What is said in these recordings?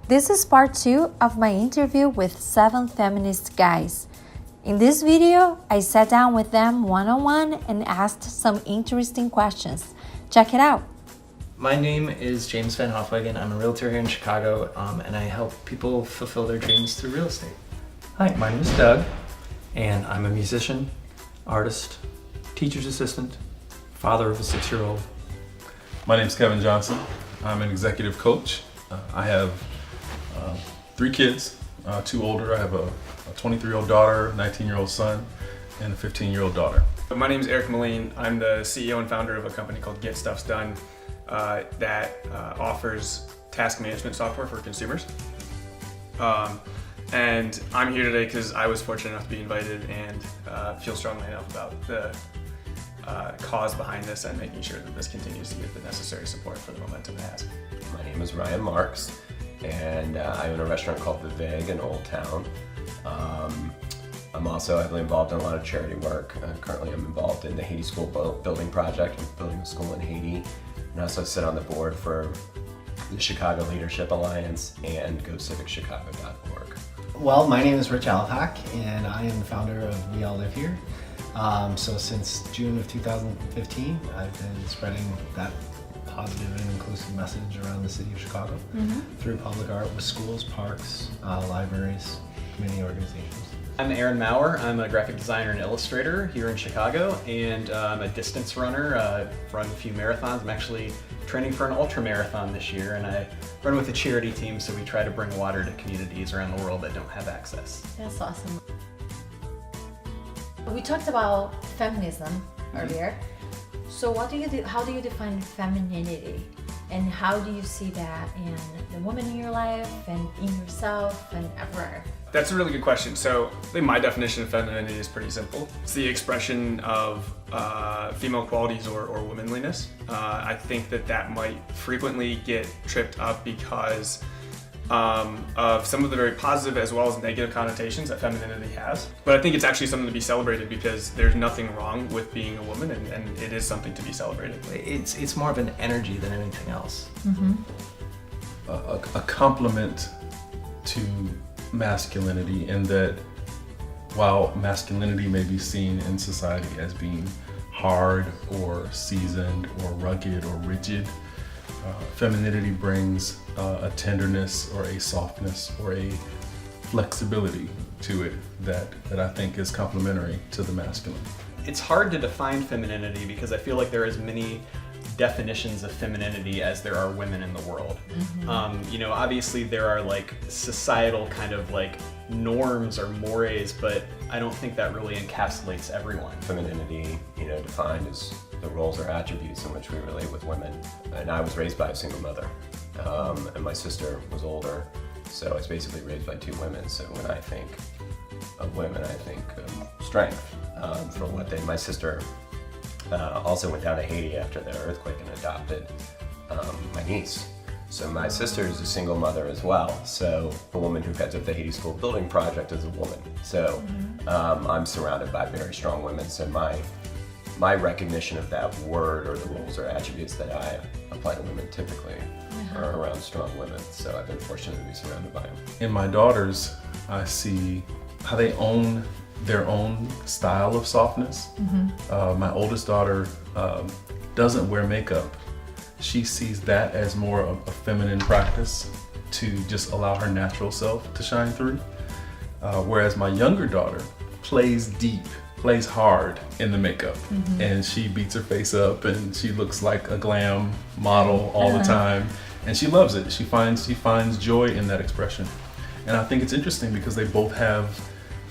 This is part 2 of my interview with 7 feminist guys. In this video, I sat down with them one-on-one and asked some interesting questions. Check it out. My name is James Van Hofwegen. I'm a realtor here in Chicago, and I help people fulfill their dreams through real estate. Hi, my name is Doug, and I'm a musician, artist, teacher's assistant, father of a 6-year-old. My name is Kevin Johnson. I'm an executive coach. I have 3 kids, 2 older. I have a 23-year-old daughter, 19-year-old son, and a 15-year-old daughter. My name is Eric Moline. I'm the CEO and founder of a company called Get Stuffs Done that offers task management software for consumers. And I'm here today because I was fortunate enough to be invited and feel strongly enough about the cause behind this and making sure that this continues to get the necessary support for the momentum it has. My name is Ryan Marks, and I own a restaurant called The Veg in Old Town. I'm also heavily involved in a lot of charity work. Currently I'm involved in the Haiti School Building Project. I'm building a school in Haiti. And I also sit on the board for the Chicago Leadership Alliance and GoCivicChicago.org. Well, my name is Rich Alpak, and I am the founder of We All Live Here. So since June of 2015, I've been spreading that positive and inclusive message around the city of Chicago through public art with schools, parks, libraries, community organizations. I'm Aaron Maurer. I'm a graphic designer and illustrator here in Chicago, and I'm a distance runner. Run a few marathons. I'm actually training for an ultra marathon this year, and I run with a charity team, so we try to bring water to communities around the world that don't have access. That's awesome. We talked about feminism earlier. So how do you define femininity? And how do you see that in the woman in your life and in yourself and everywhere? That's a really good question. So I think my definition of femininity is pretty simple. It's the expression of female qualities or womanliness. I think that might frequently get tripped up because of some of the very positive as well as negative connotations that femininity has. But I think it's actually something to be celebrated because there's nothing wrong with being a woman, and it is something to be celebrated. It's more of an energy than anything else. A compliment to masculinity, in that while masculinity may be seen in society as being hard or seasoned or rugged or rigid, femininity brings a tenderness or a softness or a flexibility to it that I think is complementary to the masculine. It's hard to define femininity because I feel like there are as many definitions of femininity as there are women in the world. Obviously there are like societal kind of like norms or mores, but I don't think that really encapsulates everyone. Femininity, defined as the roles or attributes in which we relate with women. And I was raised by a single mother, and my sister was older, so I was basically raised by 2 women. So when I think of women, I think of strength for what my sister also went down to Haiti after the earthquake and adopted my niece. So my sister is a single mother as well. So a woman who heads up the Haiti School Building Project is a woman. So I'm surrounded by very strong women. So my recognition of that word or the roles or attributes that I apply to women typically are around strong women. So I've been fortunate to be surrounded by them. In my daughters, I see how they own their own style of softness. My oldest daughter doesn't wear makeup. She sees that as more of a feminine practice to just allow her natural self to shine through. Whereas my younger daughter plays deep, plays hard in the makeup, and she beats her face up and she looks like a glam model all the time, and she loves it. She finds joy in that expression. And I think it's interesting because they both have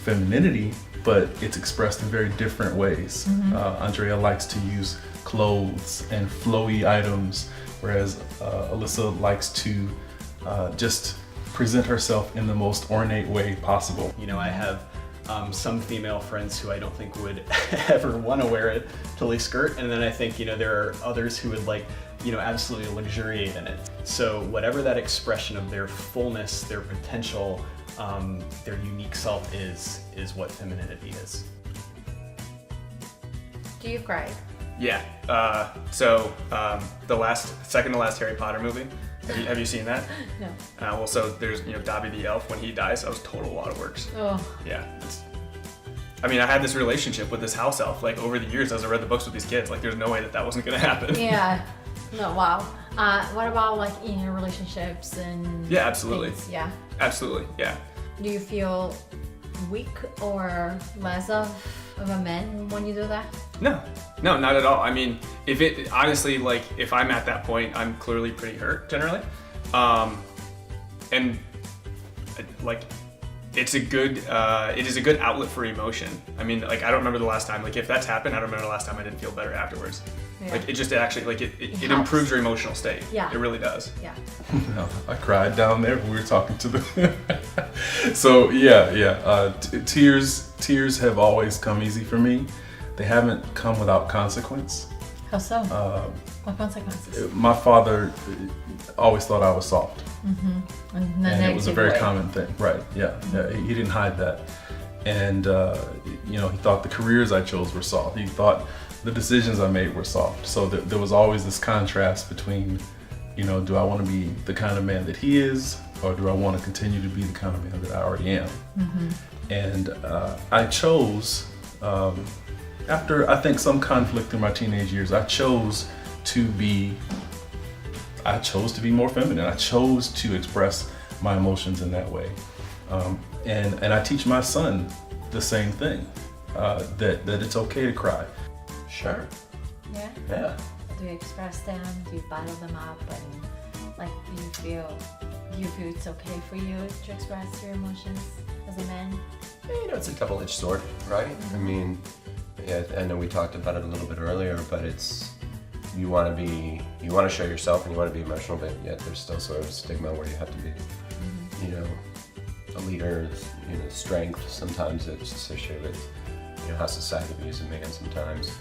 femininity, but it's expressed in very different ways. Andrea likes to use clothes and flowy items, whereas Alyssa likes to just present herself in the most ornate way possible. I have some female friends who I don't think would ever want to wear a Tulle skirt, and then I think there are others who would absolutely luxuriate in it. So whatever that expression of their fullness, their potential, their unique self is what femininity is. Do you cry? Yeah. The second to last Harry Potter movie, Have you seen that? No. Well, so there's Dobby the elf. When he dies, that was total waterworks. Oh. Yeah. I mean, I had this relationship with this house elf like over the years as I read the books with these kids. Like, there's no way that wasn't gonna happen. Yeah. No. Wow. What about like in your relationships and? Yeah, absolutely. things? Yeah. Absolutely. Yeah. Do you feel weak or less of a man when you do that? No, not at all. I mean, honestly, like, if I'm at that point, I'm clearly pretty hurt generally. And like, it is a good outlet for emotion. I mean, like, I don't remember the last time, like, if that's happened, I don't remember the last time I didn't feel better afterwards. Yeah. Like, it actually, like, it helps. improves your emotional state. Yeah. It really does. Yeah. No, I cried down there when we were talking to them. So yeah. Tears have always come easy for me. They haven't come without consequence. How so? What consequences? My father always thought I was soft. In a And it was a negative very way. common thing, right? Yeah, he didn't hide that, and he thought the careers I chose were soft. He thought the decisions I made were soft. So there was always this contrast between, do I want to be the kind of man that he is, or do I want to continue to be the kind of man that I already am? And I chose, after I think some conflict in my teenage years, I chose to be more feminine. I chose to express my emotions in that way. And I teach my son the same thing, that it's okay to cry. Sure. Yeah. Yeah. Do you express them? Do you bottle them up? And like, do you feel it's okay for you to express your emotions as a man? It's a double-edged sword, right? I mean, yeah, I know we talked about it a little bit earlier, but you want to show yourself and you want to be emotional, but yet there's still sort of a stigma where you have to be, a leader, strength. Sometimes it's associated with, how society views a man sometimes.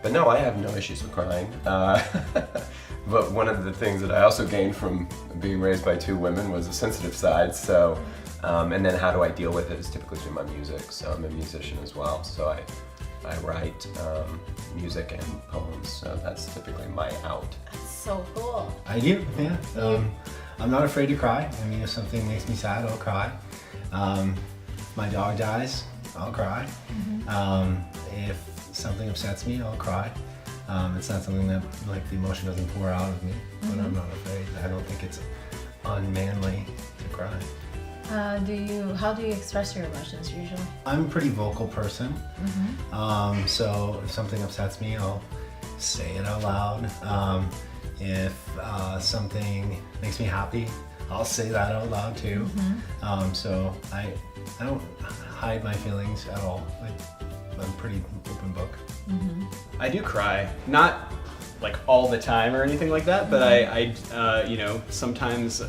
But no, I have no issues with crying. But one of the things that I also gained from being raised by two women was a sensitive side. So, and then how do I deal with it is typically through my music. So I'm a musician as well. So I write music and poems. So that's typically my out. That's so cool. I do, yeah. I'm not afraid to cry. I mean, if something makes me sad, I'll cry. If my dog dies, I'll cry. If something upsets me, I'll cry. It's not something that, like, the emotion doesn't pour out of me, but I'm not afraid. I don't think it's unmanly to cry. How do you express your emotions usually? I'm a pretty vocal person. So if something upsets me, I'll say it out loud. If something makes me happy, I'll say that out loud too. So I don't hide my feelings at all. I'm a pretty open book. I do cry, not like all the time or anything like that, but I sometimes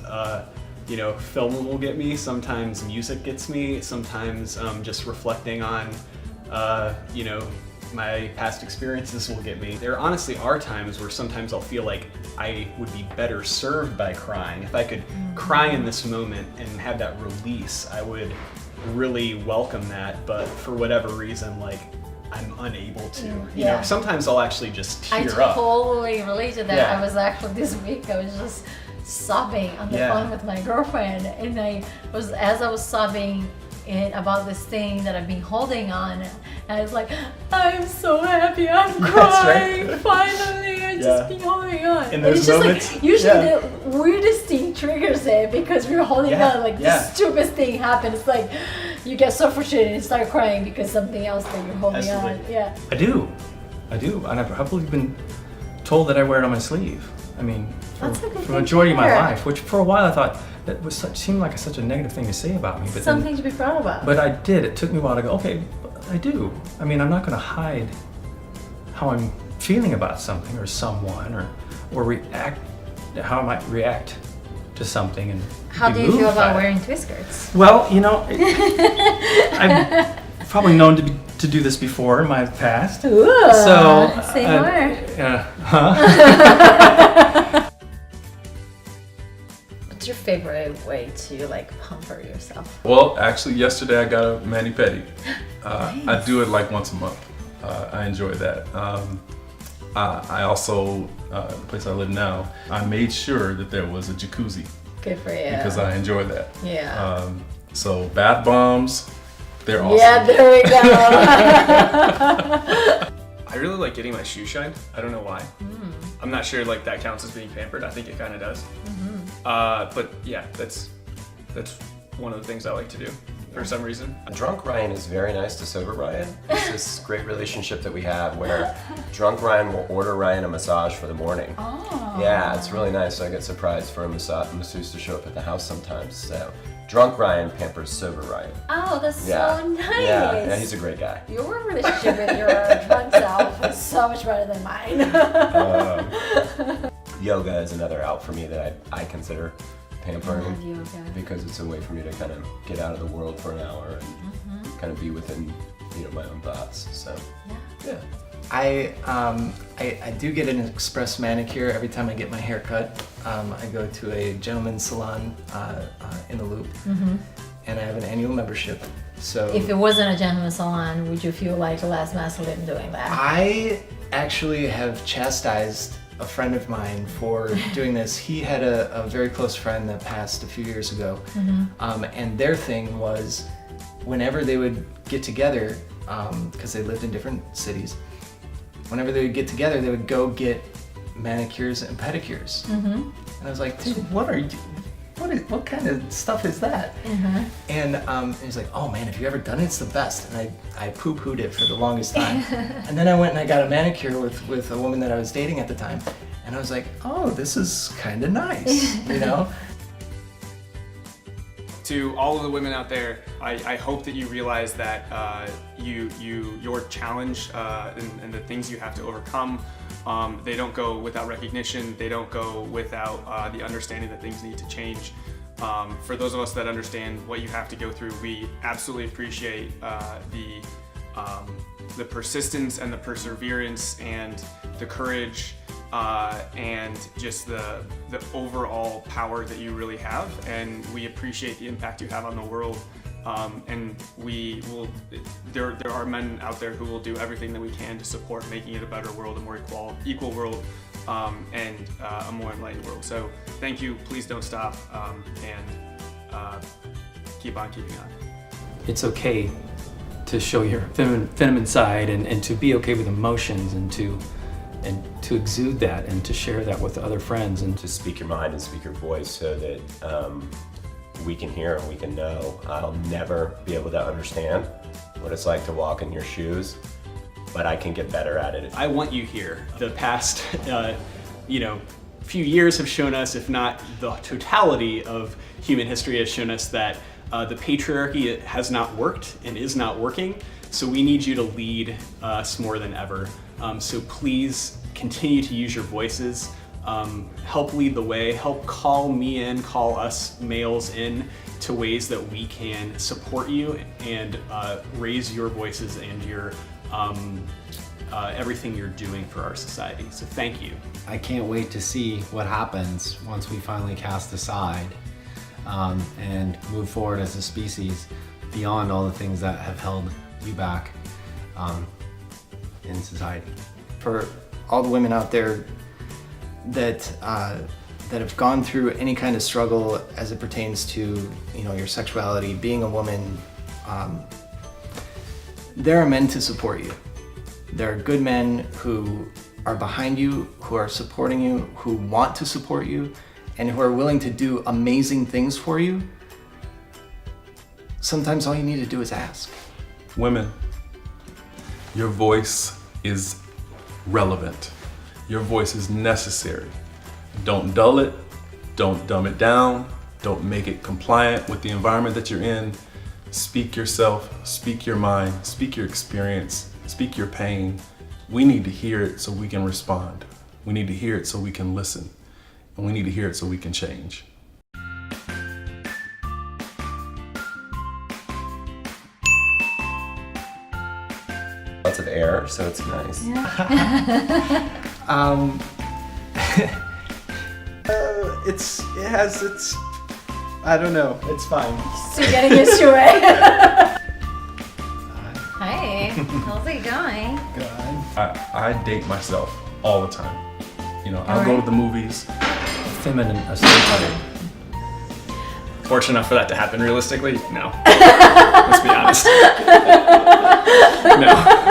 film will get me, sometimes music gets me, sometimes just reflecting on my past experiences will get me. There honestly are times where sometimes I'll feel like I would be better served by crying. If I could cry in this moment and have that release, I would really welcome that, but for whatever reason, like, I'm unable to. Sometimes I'll actually just tear I up. totally relate to that. Yeah. I was actually this week, I was just sobbing on the phone with my girlfriend, and as I was sobbing about this thing that I've been holding on, and I was like, I'm so happy, I'm crying, right. Finally, I just been holding on. In those it's just moments, like, usually the weirdest thing triggers it because we're holding on, like the stupidest thing happens, it's like you get so frustrated and start crying because something else that you're holding on. Yeah. I do, and I've probably been told that I wear it on my sleeve. I mean, for That's a good the thing majority to of my hear. life, which for a while I thought that seemed like such a negative thing to say about me. But Something to be proud about. But I did. It took me a while to go, okay, I do. I mean, I'm not going to hide how I'm feeling about something or someone or react, how I might react to something. And How be do you feel moved by about it. wearing twist skirts? Well, I've probably known to do this before in my past. Ooh, So, say more. What's your favorite way to pamper yourself? Well, actually, yesterday I got a mani-pedi. Nice. I do it like once a month. I enjoy that. I also, the place I live now, I made sure that there was a jacuzzi Good for you. because I enjoy that. Yeah. So bath bombs, they're awesome. Yeah, there we go. I really like getting my shoes shined. I don't know why. I'm not sure like that counts as being pampered. I think it kind of does. But yeah, that's one of the things I like to do for some reason. Drunk Ryan is very nice to sober Ryan. It's this great relationship that we have where drunk Ryan will order Ryan a massage for the morning. Oh. Yeah, it's really nice. I get surprised for a masseuse to show up at the house sometimes. So drunk Ryan pampers sober Ryan. Oh, that's Yeah. so nice. Yeah, he's a great guy. Your relationship with your drunk self is so much better than mine. Yoga is another out for me that I consider pampering. love yoga. Because it's a way for me to kind of get out of the world for an hour and kind of be within, my own thoughts. So yeah. I do get an express manicure every time I get my hair cut. I go to a gentleman's salon in the Loop, and I have an annual membership. So If it wasn't a gentleman's salon, would you feel like less masculine doing that? I actually have chastised a friend of mine for doing this. He had a very close friend that passed a few years ago, and their thing was whenever they would get together, because they lived in different cities, whenever they would get together, they would go get manicures and pedicures. And I was like, dude, what kind of stuff is that? And he's like, oh man, have you ever done it? It's the best. And I poo-pooed it for the longest time. And then I went and I got a manicure with a woman that I was dating at the time. And I was like, oh, this is kind of nice, To all of the women out there, I hope that you realize that your challenge and the things you have to overcome, they don't go without recognition. They don't go without the understanding that things need to change. For those of us that understand what you have to go through, we absolutely appreciate the persistence and the perseverance and the courage and just the overall power that you really have, and we appreciate the impact you have on the world. And we will. There are men out there who will do everything that we can to support making it a better world, a more equal world, and a more enlightened world. So thank you. Please don't stop, and keep on keeping on. It's okay to show your feminine side and to be okay with emotions and to exude that and to share that with other friends and To speak your mind and speak your voice so that we can hear and we can know. I'll never be able to understand what it's like to walk in your shoes, but I can get better at it. I want you here. The past, few years have shown us, if not the totality of human history has shown us that the patriarchy has not worked and is not working. So we need you to lead us more than ever. So please continue to use your voices. Help lead the way, help call me in, call us males in to ways that we can support you and raise your voices and your everything you're doing for our society. So thank you. I can't wait to see what happens once we finally cast aside and move forward as a species beyond all the things that have held you back in society. For all the women out there that have gone through any kind of struggle as it pertains to your sexuality, being a woman, there are men to support you. There are good men who are behind you, who are supporting you, who want to support you, and who are willing to do amazing things for you. Sometimes all you need to do is ask. Women, your voice is relevant. Your voice is necessary. Don't dull it. Don't dumb it down. Don't make it compliant with the environment that you're in. Speak yourself, speak your mind, speak your experience, speak your pain. We need to hear it so we can respond. We need to hear it so we can listen. And we need to hear it so we can change. Lots of air, so it's nice. I don't know, it's fine. Still getting used to it. Hey, how's it going? I date myself. all the time. You know, I'll go to the movies. Feminine ascension. Fortunate enough for that to happen realistically? No. Let's be honest. No.